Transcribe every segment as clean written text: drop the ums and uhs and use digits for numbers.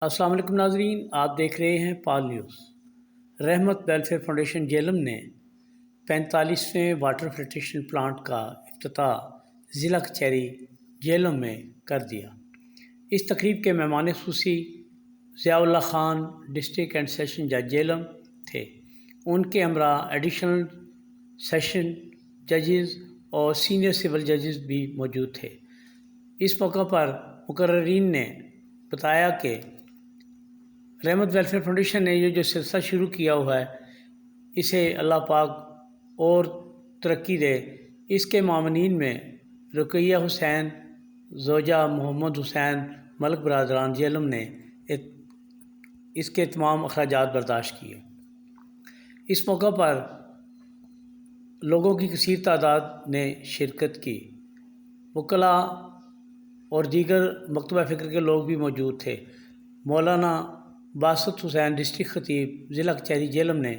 السلام علیکم ناظرین، آپ دیکھ رہے ہیں پال نیوز۔ رحمت ویلفیئر فاؤنڈیشن جہلم نے 45ویں واٹر فلٹریشن پلانٹ کا افتتاح ضلع کچہری جہلم میں کر دیا۔ اس تقریب کے مہمان خصوصی ضیاء اللہ خان ڈسٹرکٹ اینڈ سیشن جج جہلم تھے۔ ان کے ہمراہ ایڈیشنل سیشن ججز اور سینئر سول ججز بھی موجود تھے۔ اس موقع پر مقررین نے بتایا کہ رحمت ویلفیئر فاؤنڈیشن نے یہ جو سلسلہ شروع کیا ہوا ہے، اسے اللہ پاک اور ترقی دے۔ اس کے معاونین میں رقیہ حسین، زوجہ محمد حسین، ملک برادران جہلم نے اس کے تمام اخراجات برداشت کیے۔ اس موقع پر لوگوں کی کثیر تعداد نے شرکت کی۔ وکلاء اور دیگر مکتبہ فکر کے لوگ بھی موجود تھے۔ مولانا باسط حسین ڈسٹرکٹ خطیب ضلع کچہری جہلم نے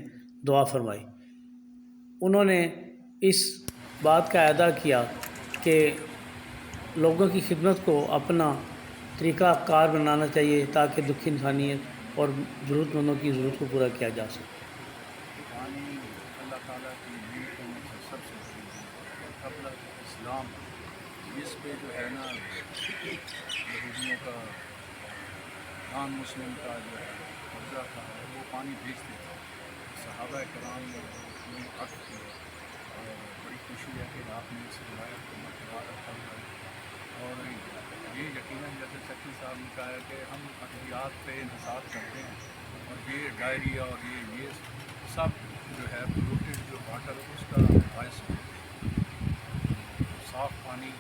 دعا فرمائی۔ انہوں نے اس بات کا اعادہ کیا کہ لوگوں کی خدمت کو اپنا طریقہ کار بنانا چاہیے تاکہ دکھی انسانیت اور ضرورت مندوں کی ضرورت کو پورا کیا جا سکے۔ پانی اللہ تعالیٰ کی نعمتوں میں سے سب سے بڑی ہے۔ قبل اسلام اس پہ جو ہے نا یہودیوں کا نان مسلم کا جو ہے قبضہ تھا، وہ پانی بیچتے تھے۔ صحابہ کرام نے اپنے عقد کیے اور بڑی خوشی ہے کہ آپ نے اس روایت کو برقرار رکھا ہوا ہے۔ اور یہ یقیناً جیسے سیکٹری صاحب نے کہا ہے کہ ہم ادویات پہ انحصار کرتے ہیں اور یہ ڈائریا اور یہ سب جو ہے پولوٹیڈ جو واٹر اس کا باعث ہے۔ صاف پانی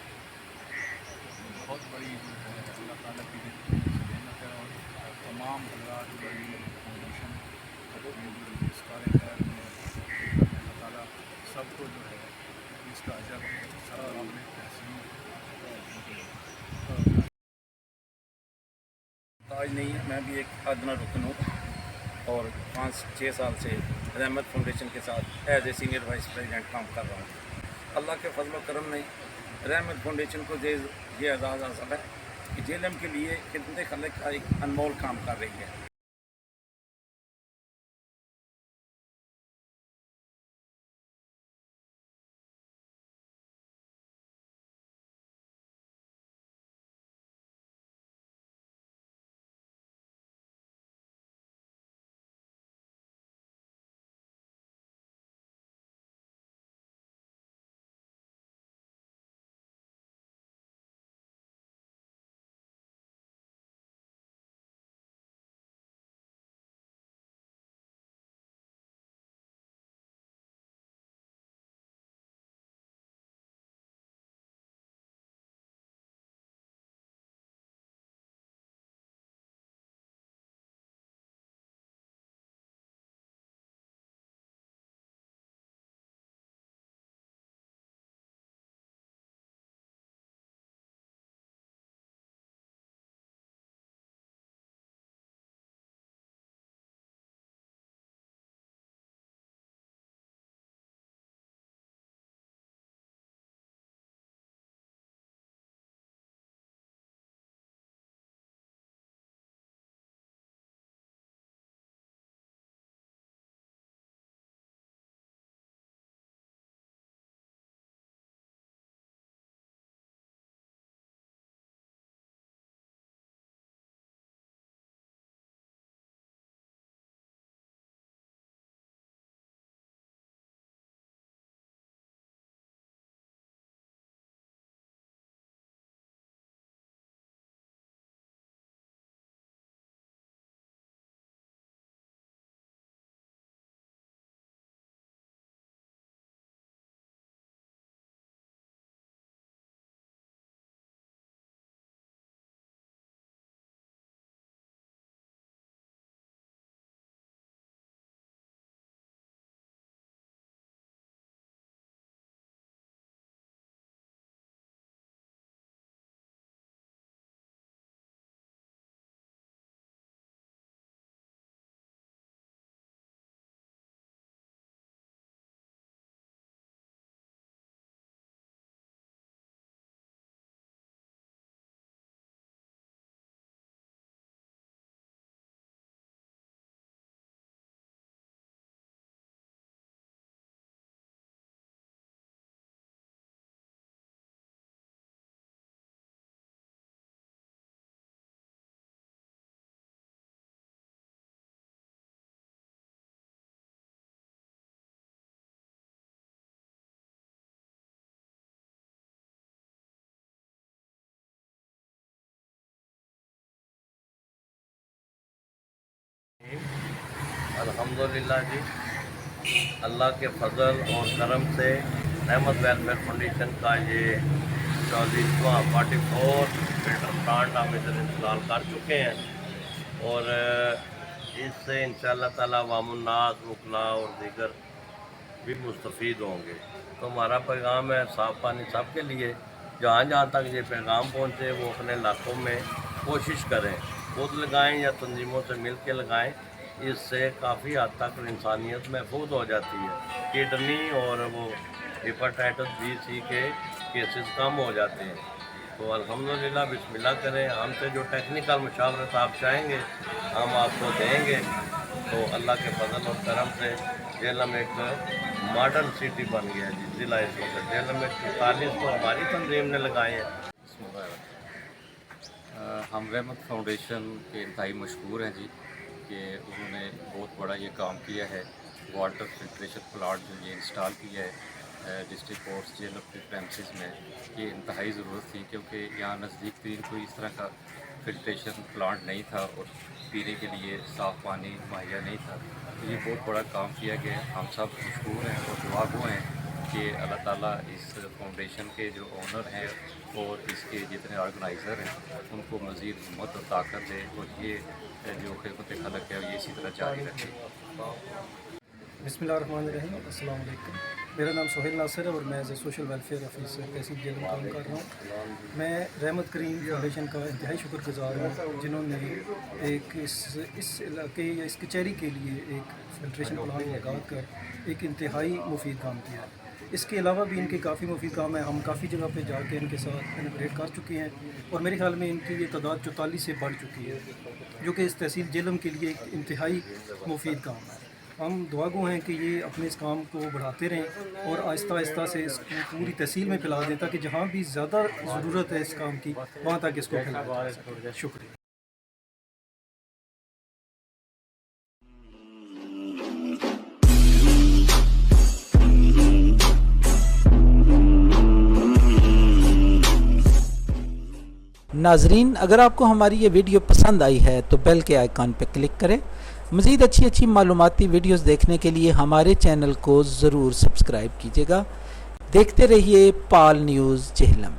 بہت بڑی جو ہے اللہ تعالیٰ کی نعمت ہے، اور تمام حضرات جو یہ فاؤنڈیشن اس کار خیر میں اللہ تعالیٰ سب کو جو ہے اس کا اجر قابل تحسین تاج نہیں ہے۔ میں بھی ایک ادنی رکن ہوں اور 5-6 سال سے رحمت فاؤنڈیشن کے ساتھ as a senior vice president کام کر رہا ہوں۔ اللہ کے فضل و کرم میں رحمت فاؤنڈیشن کو یہ اعزاز حاصل ہے کہ جہلم کے لیے خدمت خلق کا ایک انمول کام کر رہی ہے۔ अल्हम्दुलिल्लाह जी, अल्लाह के फजल और करम से रहमत वेलफेयर फाउंडेशन का ये 44वां 44 फिल्टर प्लांट हम इधर इंस्टॉल कर चुके हैं और इससे इंशाअल्लाह ताला अवामुन्नास वकला और दीगर भी मुस्तफ़ीद होंगे। तो हमारा पैगाम है साफ़ पानी सबके लिए। जहाँ जहाँ तक ये पैगाम पहुँचे वो अपने इलाकों में कोशिश करें, खुद लगाएं या तंजीमों से मिल के लगाएँ। इससे काफ़ी हद तक इंसानियत महफूज हो जाती है। किडनी और वो हेपाटाइटिस बी सी के केसेस कम हो जाते हैं। तो अल्हम्दुलिल्लाह बिस्मिल्लाह करें। हमसे जो टेक्निकल मशावरत आप चाहेंगे हम आपको देंगे। तो अल्लाह के फजल और करम से झेलम एक मॉडर्न सिटी बन गया जी ज़िला। इस वक्त झेलम में 44 तो हमारी तंजीम ने लगाए हैं। हम रहमत फाउंडेशन के इंतहाई मशहूर हैं जी कि उन्होंने बहुत बड़ा ये काम किया है। वाटर फिल्ट्रेशन प्लांट जो ये इंस्टॉल किया है डिस्ट्रिक्ट कोर्ट्स जेल के प्रेमिसेस में, ये इंतहाई ज़रूरत थी क्योंकि यहाँ नज़दीक तीन कोई इस तरह का फिल्ट्रेशन प्लांट नहीं था और पीने के लिए साफ़ पानी मुहैया नहीं था। तो ये बहुत बड़ा काम किया गया। हम सब मशहूर हैं और दुआगो हैं कि अल्लाह ताला इस फाउंडेशन के जो ओनर हैं और इसके जितने ऑर्गेनाइज़र हैं उनको मज़ीद हिम्मत और ताकत दे और ये जो खिदमत खलक है ये इसी तरह जारी रखे। बिस्मिल्लाहिर्रहमानिर्रहीम, अस्सलाम वालेकुम। मेरा नाम सोहेल नासिर है और मैं as a social welfare officer tehsil jail में काम कर रहा हूँ। मैं रहमत करीम फाउंडेशन का इंतहाई शुक्रगुजार हूँ जिन्होंने एक इस इलाके या इस कचहरी के लिए एक फिल्ट्रेशन प्लांट लगा कर एक इंतहाई मुफीद काम किया है। इसके अलावा भी इनके काफ़ी मुफीद काम है। हम काफ़ी जगह पे जाके इनके साथ इनोग्रेट कर चुके हैं और मेरे ख्याल में इनकी ये तादाद 44 से बढ़ चुकी है, जो कि इस तहसील जेलम के लिए एक इंतहाई मुफीद काम है। हम दुआगो हैं कि ये अपने इस काम को बढ़ाते रहें और आहिस्ता आहिस्ता से इसको पूरी तहसील में फैला दें ताकि जहाँ भी ज़्यादा ज़रूरत है इस काम की वहाँ तक इसको फैलाया जा सके। शुक्रिया। नाजरीन, अगर आपको हमारी ये वीडियो पसंद आई है तो बेल के आइकॉन पर क्लिक करें। मज़ीद अच्छी मालूमाती वीडियोस देखने के लिए हमारे चैनल को ज़रूर सब्सक्राइब कीजिएगा। देखते रहिए पाल न्यूज़ झेलम।